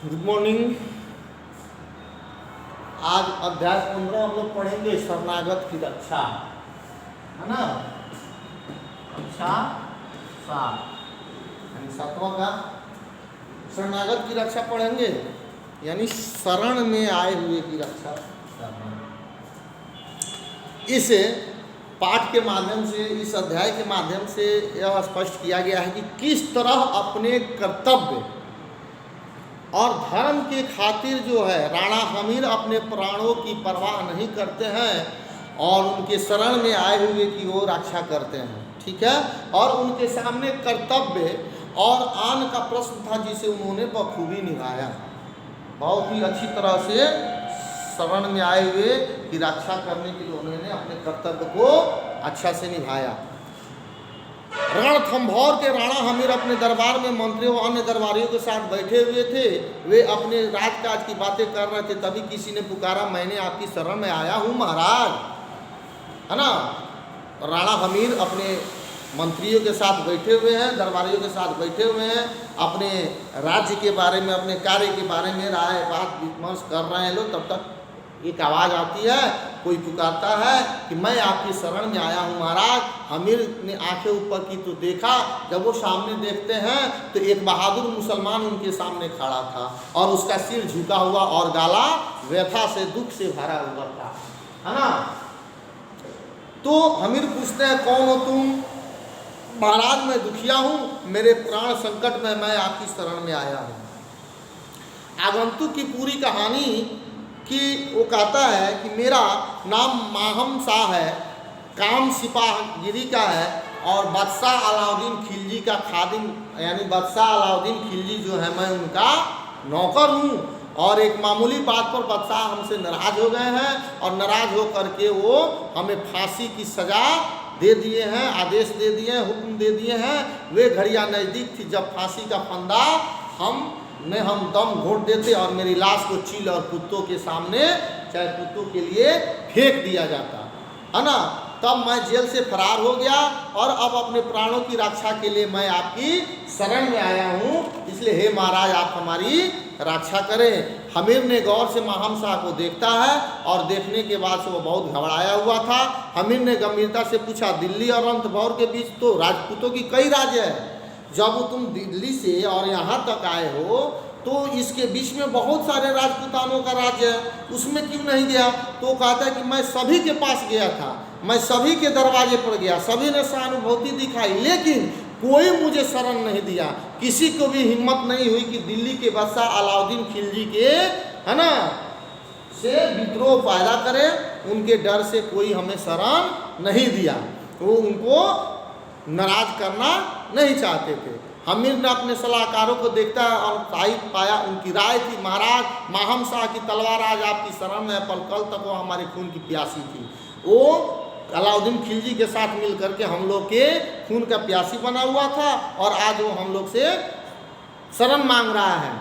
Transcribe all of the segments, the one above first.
Good morning. आज अध्याय 15 हम लोग पढ़ेंगे शरणागत की रक्षा, है ना। कक्षा 7 यानी 7वां का शरणागत की रक्षा पढ़ेंगे, यानी शरण में आए हुए की रक्षा करना। इस पाठ के माध्यम से, इस अध्याय के माध्यम से यह स्पष्ट किया गया है कि किस तरह अपने कर्तव्य और धर्म के खातिर जो है राणा हमीर अपने प्राणों की परवाह नहीं करते हैं और उनके शरण में आए हुए की वो रक्षा करते हैं, ठीक है। और उनके सामने कर्तव्य और आन का प्रश्न था जिसे उन्होंने बखूबी निभाया, बहुत ही अच्छी तरह से शरण में आए हुए की रक्षा करने के लिए उन्होंने अपने कर्तव्य को अच्छा से निभाया। रणथंभौर के राणा हमीर अपने दरबार में मंत्रियों और अन्य दरबारियों के साथ बैठे हुए थे। वे अपने राजकाज की बातें कर रहे थे, तभी किसी ने पुकारा, मैंने आपकी शरण में आया हूँ महाराज, है ना। राणा हमीर अपने मंत्रियों के साथ बैठे हुए हैं, दरबारियों के साथ बैठे हुए हैं, अपने राज्य के बारे में, अपने कार्य के बारे में राय बात विमर्श कर रहे हैं लोग। तब तक एक आवाज़ आती है, कोई पुकारता है कि मैं आपकी शरण में आया हूँ महाराज। हमीर ने आंखें ऊपर की तो देखा, जब वो सामने देखते हैं तो एक बहादुर मुसलमान उनके सामने खड़ा था और उसका सिर झुका हुआ और गाला व्यथा से, दुख से भरा हुआ था, है ना। तो हमीर पूछते हैं, कौन हो तुम? महाराज मैं दुखिया हूँ, मेरे प्राण संकट में मैं आपकी शरण में आया हूँ। आगंतुक की पूरी कहानी कि वो कहता है कि मेरा नाम माहम शाह है, काम सिपाहगिरी का है और बादशाह अलाउद्दीन खिलजी का खादिम, यानी बादशाह अलाउद्दीन खिलजी जो है मैं उनका नौकर हूँ। और एक मामूली बात पर बादशाह हमसे नाराज हो गए हैं और नाराज हो करके वो हमें फांसी की सज़ा दे दिए हैं, आदेश दे दिए हैं, हुक्म दे दिए हैं। वे घड़ियाँ नज़दीक थी जब फांसी का फंदा हम दम घोंट देते और मेरी लाश को चील और कुत्तों के सामने, चाहे कुत्तों के लिए फेंक दिया जाता, है ना। तब मैं जेल से फरार हो गया और अब अपने प्राणों की रक्षा के लिए मैं आपकी शरण में आया हूँ, इसलिए हे महाराज आप हमारी रक्षा करें। हमीर ने गौर से माहम शाह को देखता है और देखने के बाद से वो बहुत घबराया हुआ था। हमीर ने गंभीरता से पूछा, दिल्ली और रणथंभौर के बीच तो राजपूतों की कई राज्य है, जब तुम दिल्ली से और यहाँ तक आए हो तो इसके बीच में बहुत सारे राजपूतानों का राज्य है, उसमें क्यों नहीं गया? तो कहता है कि मैं सभी के पास गया था, मैं सभी के दरवाजे पर गया, सभी ने सहानुभूति दिखाई, लेकिन कोई मुझे शरण नहीं दिया। किसी को भी हिम्मत नहीं हुई कि दिल्ली के बादशाह अलाउद्दीन खिलजी के, है ना, से विद्रोह पैदा करे। उनके डर से कोई हमें शरण नहीं दिया, वो उनको नाराज करना नहीं चाहते थे। हमीर ने अपने सलाहकारों को देखता है और साहिब पाया, उनकी राय थी, महाराज माहम शाह की तलवार आज आपकी शरण में, पर कल तक वो हमारे खून की प्यासी थी। वो अलाउद्दीन खिलजी के साथ मिल करके हम लोग के खून का प्यासी बना हुआ था और आज वो हम लोग से शरण मांग रहा है।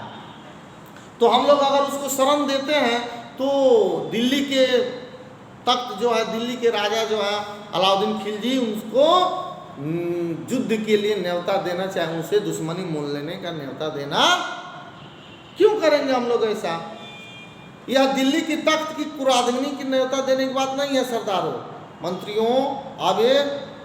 तो हम लोग अगर उसको शरण देते हैं तो दिल्ली के तख्त जो है, दिल्ली के राजा जो है अलाउद्दीन खिलजी, उसको युद्ध के लिए न्योता देना, चाहे उनसे दुश्मनी मोल लेने का न्योता देना, क्यों करेंगे हम लोग ऐसा? यह दिल्ली की तख्त की कुरादनी की न्योता देने की बात नहीं है सरदारों, मंत्रियों। अब ये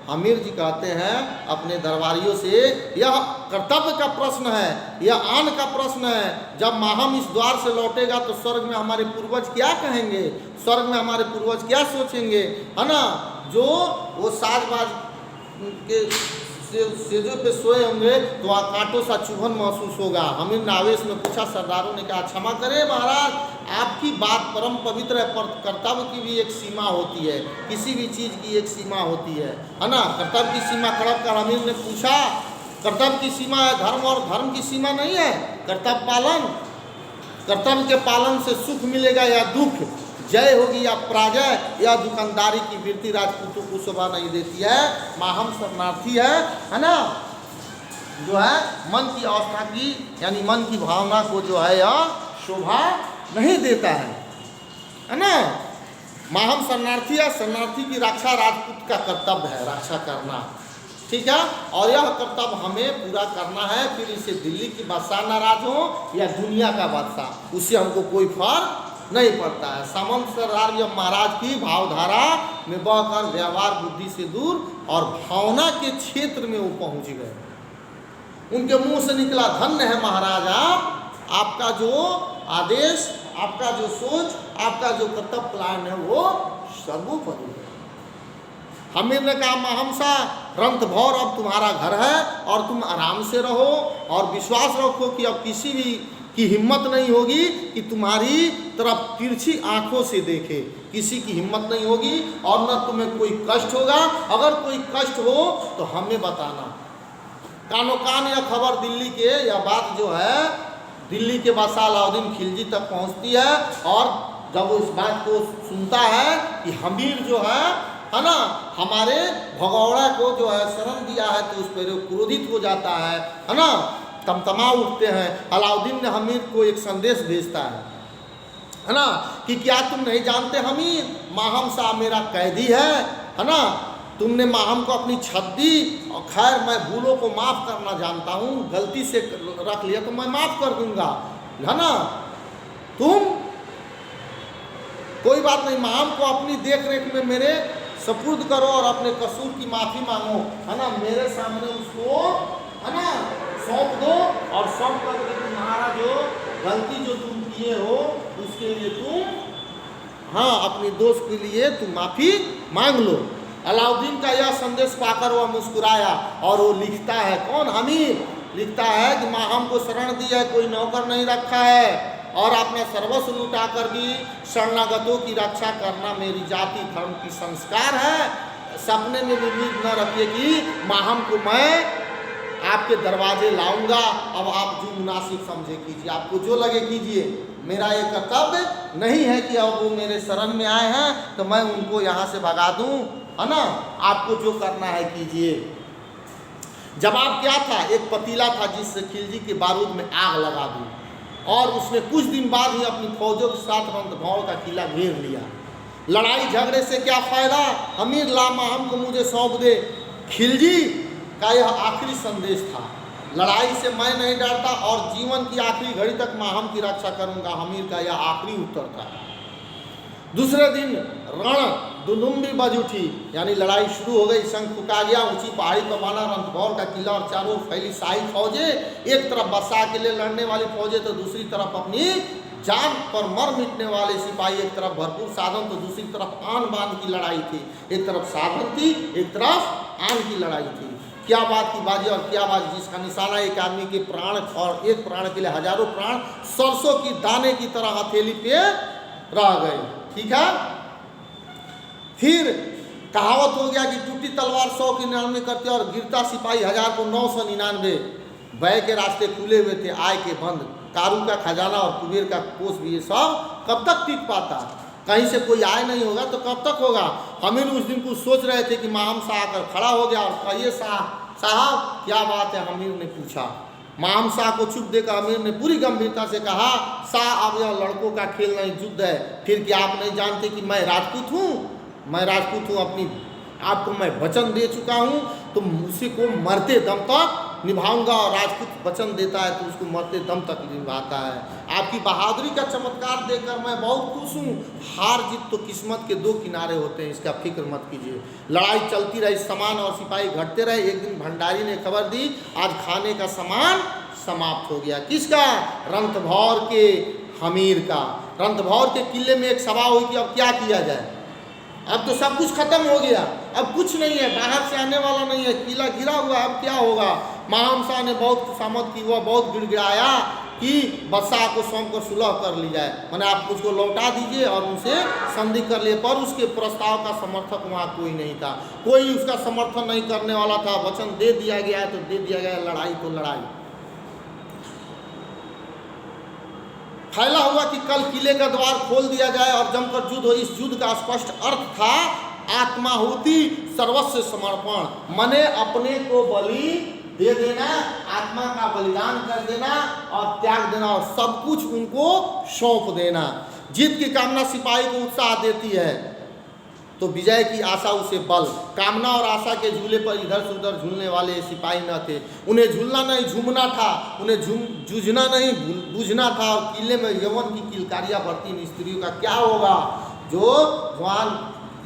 हमीर जी कहते हैं अपने दरबारियों से, यह कर्तव्य का प्रश्न है, यह आन का प्रश्न है। जब माहम इस द्वार से लौटेगा तो स्वर्ग में हमारे पूर्वज क्या कहेंगे, स्वर्ग में हमारे पूर्वज क्या सोचेंगे, है ना। जो वो साजबाज के सेजों पे सोए होंगे तो वहाँ कांटों सा चुभन महसूस होगा। हमीर ने आवेश में पूछा, सरदारों ने कहा, क्षमा करें महाराज, आपकी बात परम पवित्र है, पर कर्तव्य की भी एक सीमा होती है, किसी भी चीज़ की एक सीमा होती है ना। कर्तव्य की सीमा खड़क कर हमीर ने पूछा, कर्तव्य की सीमा है धर्म और धर्म की सीमा नहीं है कर्तव्य पालन। कर्तव्य के पालन से सुख मिलेगा या दुख, जय होगी या पराजय, या दुकानदारी की वृत्ति राजपूतों को शोभा नहीं देती है। माहम शरणार्थी है ना, जो है मन की अवस्था की, यानी मन की भावना को जो है यह शोभा नहीं देता है ना। माहम शरणार्थी है, शरणार्थी की रक्षा राजपूत का कर्तव्य है, रक्षा करना। ठीक है, और यह कर्तव्य हमें पूरा करना है। फिर इसे दिल्ली की बादशाह नाराज हो या दुनिया का बादशाह, उससे हमको कोई फर्क नहीं पड़ता है। सामंत सरदार जब महाराज की भावधारा में बहकर व्यवहार बुद्धि से दूर और भावना के क्षेत्र में वो पहुंच गए। उनके मुंह से निकला, धन्य है महाराज आपका जो आदेश, आपका जो सोच, आपका जो कर्तव्य प्लान है वो सर्वोपरि है। हमीर ने कहा, महमसा रंथभौर अब तुम्हारा घर है और तुम आराम से रहो और विश्वास रखो कि अब किसी भी की हिम्मत नहीं होगी कि तुम्हारी तरफ तिरछी आंखों से देखे। किसी की हिम्मत नहीं होगी और न तुम्हें कोई कष्ट होगा। अगर कोई कष्ट हो तो हमें बताना। कानो कान यह खबर दिल्ली के, यह बात जो है दिल्ली के बादशाह अलाउद्दीन खिलजी तक पहुंचती है। और जब वो इस बात को सुनता है कि हमीर जो है ना, हमारे भगौड़ा को जो है शरण दिया है, तो उस पर क्रोधित हो जाता है ना, तमतमा उठते हैं। अलाउद्दीन ने हमीर को एक संदेश भेजता है ना, कि क्या तुम नहीं जानते हमीर, माहम शाह मेरा कैदी है ना, तुमने माहम को अपनी छत दी और खैर मैं भूलों को माफ़ करना जानता हूँ, गलती से रख लिया तो मैं माफ़ कर दूंगा है ना, तुम कोई बात नहीं, माहम को अपनी देख रेख में मेरे सपुर्द करो और अपने कसूर की माफ़ी मांगो है ना, मेरे सामने उसको है ना सौंप दो और सौंप करके तुम्हारा जो गलती जो तुम किए हो उसके लिए तुम अपने दोस्त के लिए तुम माफ़ी मांग लो। अलाउद्दीन का यह संदेश पाकर वह मुस्कुराया और वो लिखता है, कौन, हमीर लिखता है कि माहम को शरण दी है, कोई नौकर नहीं रखा है और अपना सर्वस्व लुटा कर भी शरणागतों की रक्षा करना मेरी जाति धर्म की संस्कार है। सपने में भी उम्मीद न रखिए कि माहम को मैं आपके दरवाजे लाऊंगा। अब आप जो मुनासिब समझे कीजिए, आपको जो लगे कीजिए, मेरा ये कर्तव्य नहीं है कि अब वो मेरे शरण में आए हैं तो मैं उनको यहाँ से भगा दूँ है ना, आपको जो करना है कीजिए। जवाब क्या था, एक पतीला था जिससे खिलजी के बारूद में आग लगा दी और उसने कुछ दिन बाद ही अपनी फौजों के साथ रंथभौर का किला घेर लिया। लड़ाई झगड़े से क्या फायदा, हमीर ला माहम को मुझे सौंप दे। खिलजी का यह आखिरी संदेश था, लड़ाई से मैं नहीं डरता और जीवन की आखिरी घड़ी तक माहम की रक्षा करूंगा। हमीर का यह आखिरी उत्तर था। दूसरे दिन रण दुदुम्बी बज उठी, यानी लड़ाई शुरू हो गई। शंख फुका गया, ऊंची पहाड़ी पर बना रंथभौर का किला और चारों ओर फैली शाही फौजें, एक तरफ बादशाह के लिए लड़ने वाली फौजें तो दूसरी तरफ अपनी जान पर मर मिटने वाले सिपाही। एक तरफ भरपूर साधन तो दूसरी तरफ आन बान की लड़ाई थी। एक तरफ साधन थी, एक तरफ आन की लड़ाई थी। क्या बात की बाजी और क्या बात, जिसका निशाना एक आदमी के प्राण और एक प्राण के लिए हजारों प्राण सरसों की दाने की तरह हथेली पे रह गए। ठीक है, फिर कहावत हो गया कि टूटी तलवार 100 की 99 करते और गिरता सिपाही 1000 को 999। व्यय के रास्ते खुले हुए थे, आय के बंद, कारू का खजाना और कुबेर का कोष भी, ये सब कब तक टिक पाता, कहीं से कोई आय नहीं होगा तो कब तक होगा। हमीर उस दिन कुछ सोच रहे थे कि माहम शाह आकर खड़ा हो गया और कहिए साहब क्या बात है। हमीर ने पूछा, माहम शाह को चुप देकर हमीर ने पूरी गंभीरता से कहा, शाह अब यह लड़कों का खेल नहीं, युद्ध है। फिर क्या आप नहीं जानते कि मैं राजपूत हूँ, मैं राजपूत हूँ, अपनी आपको मैं वचन दे चुका हूँ तो उसी को मरते दम तक निभाऊंगा। और राजपूत वचन देता है तो उसको मरते दम तक निभाता है। आपकी बहादुरी का चमत्कार देखकर मैं बहुत खुश हूँ। हार जीत तो किस्मत के दो किनारे होते हैं, इसका फिक्र मत कीजिए। लड़ाई चलती रही, सामान और सिपाही घटते रहे। एक दिन भंडारी ने खबर दी, आज खाने का सामान समाप्त हो गया। किसका, रंथभौर के हमीर का। रंथभौर के किले में एक सभा हुई कि अब क्या किया जाए, अब तो सब कुछ खत्म हो गया, अब कुछ नहीं है, बाहर से आने वाला नहीं है, किला गिरा हुआ, अब क्या होगा। माहम शाह ने बहुत खुशामद की, हुआ बहुत गिड़गिड़ाया कि बादशाह को सौंप कर सुलह कर ली जाए, मैंने आप मुझको लौटा दीजिए और उनसे संधि कर लिए। पर उसके प्रस्ताव का समर्थक वहाँ कोई नहीं था, कोई उसका समर्थन नहीं करने वाला था। वचन दे दिया गया है तो दे दिया गया, लड़ाई तो लड़ाई। फैला हुआ कि कल किले का द्वार खोल दिया जाए और जमकर युद्ध हो। इस युद्ध का स्पष्ट अर्थ था आत्माहुति, सर्वस्व समर्पण, मने अपने को बलि दे देना, आत्मा का बलिदान कर देना और त्याग देना और सब कुछ उनको सौंप देना। जीत की कामना सिपाही को उत्साह देती है तो विजय की आशा उसे बल। कामना और आशा के झूले पर इधर से उधर झूलने वाले सिपाही न थे। उन्हें झूलना नहीं झूमना था, उन्हें जूझना नहीं बूझना था। और किले में यौवन की किलकारियाँ बढ़ती इन स्त्रियों का क्या होगा? जो जवान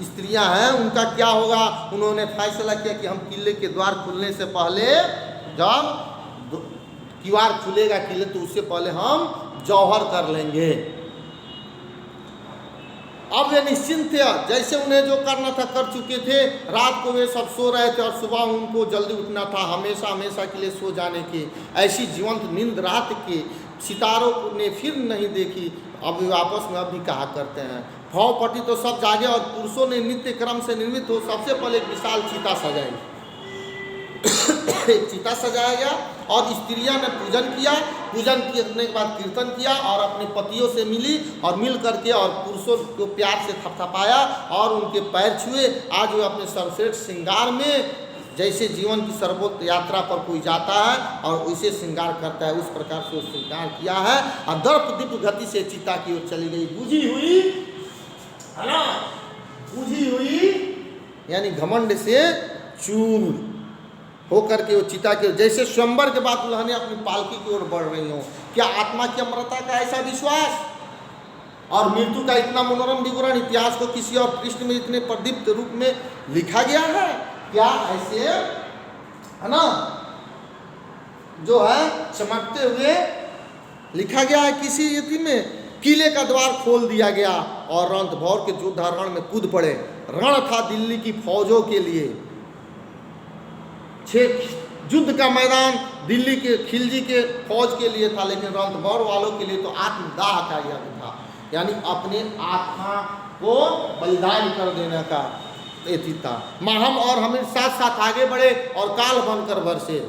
स्त्रियां हैं उनका क्या होगा? उन्होंने फैसला किया कि हम किले के द्वार खुलने से पहले, जब किवाड़ खुलेगा किले तो उससे पहले हम जौहर कर लेंगे। अब वे निश्चिंत थे, जैसे उन्हें जो करना था कर चुके थे। रात को वे सब सो रहे थे और सुबह उनको जल्दी उठना था, हमेशा हमेशा के लिए सो जाने की। ऐसी जीवंत नींद रात के सितारों ने फिर नहीं देखी। अब वे आपस में अब भी कहा करते हैं। भौपटी तो सब जागे और पुरुषों ने नित्य क्रम से निर्मित हो सबसे पहले एक विशाल चीता सजाई। एक चीता सजाया गया और स्त्रियां ने पूजन किया। पूजन करने के बाद कीर्तन किया और अपने पतियों से मिली और मिल करके और पुरुषों को प्यार से थपथपाया और उनके पैर छुए। आज वे अपने सर्वश्रेष्ठ श्रृंगार में, जैसे जीवन की सर्वोच्च यात्रा पर कोई जाता है और उसे श्रृंगार करता है, उस प्रकार से श्रृंगार किया है और दर्प दीप गति से चिता की ओर चली गई। बुझी हुई है ना, बुझी हुई यानी घमंड से चूर होकर के वो चिता के, जैसे स्वयंवर के बाद दुल्हनें अपनी पालकी की ओर बढ़ रही हों। क्या आत्मा की अमरता का ऐसा विश्वास और मृत्यु का इतना मनोरम विवरण इतिहास को किसी और पृष्ठ में इतने प्रदीप्त रूप में लिखा गया है? क्या ऐसे है ना जो है चमकते हुए लिखा गया है किसी यति में? किले का द्वार खोल दिया गया और रणथंभौर के योद्धा रण में कूद पड़े। रण था दिल्ली की फौजों के लिए, युद्ध का मैदान दिल्ली के खिलजी के फौज के लिए था, लेकिन रणथंभौर वालों के लिए तो आत्मदाह का यज्ञ था, यानी अपने आत्मा को बलिदान कर देने का ये था। माहम और हमीर साथ साथ आगे बढ़े और काल बनकर बरसे।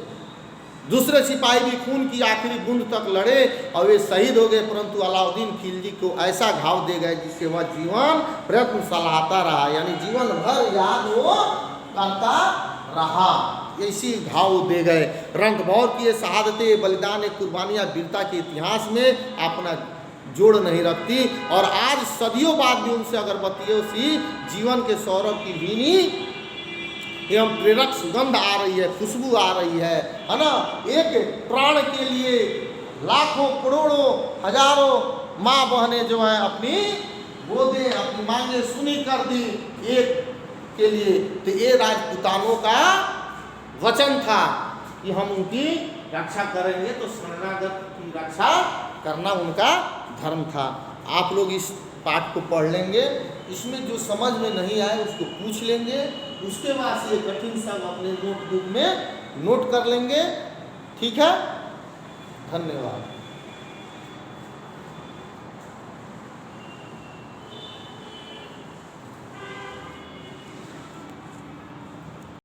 दूसरे सिपाही भी खून की आखिरी बूंद तक लड़े और वे शहीद हो गए, परंतु अलाउद्दीन खिलजी को ऐसा घाव दे गए जिससे वह जीवन प्रयत्न सलाहता रहा, यानी जीवन भर याद वो करता रहा। इसी घाव दे गए। रणथंभौर की ये शहादतें, बलिदान, कुर्बानियाँ वीरता के इतिहास में अपना जोड़ नहीं रखती और आज सदियों बाद भी उनसे अगरबत्तियों सी जीवन के सौरभ की भीनी एवं प्रेरक सुगंध आ रही है, खुशबू आ रही है ना। एक प्राण के लिए लाखों करोड़ों हजारों माँ बहनें जो है अपनी गोदें, अपनी मांगे सुनी कर दी एक के लिए। तो ये राजपूतानों का वचन था कि हम उनकी रक्षा करेंगे, तो शरणागत की रक्षा करना उनका धर्म था। आप लोग इस पाठ को पढ़ लेंगे, इसमें जो समझ में नहीं आए उसको पूछ लेंगे, उसके बाद से ये कठिन सब अपने नोटबुक में नोट कर लेंगे। ठीक है, धन्यवाद।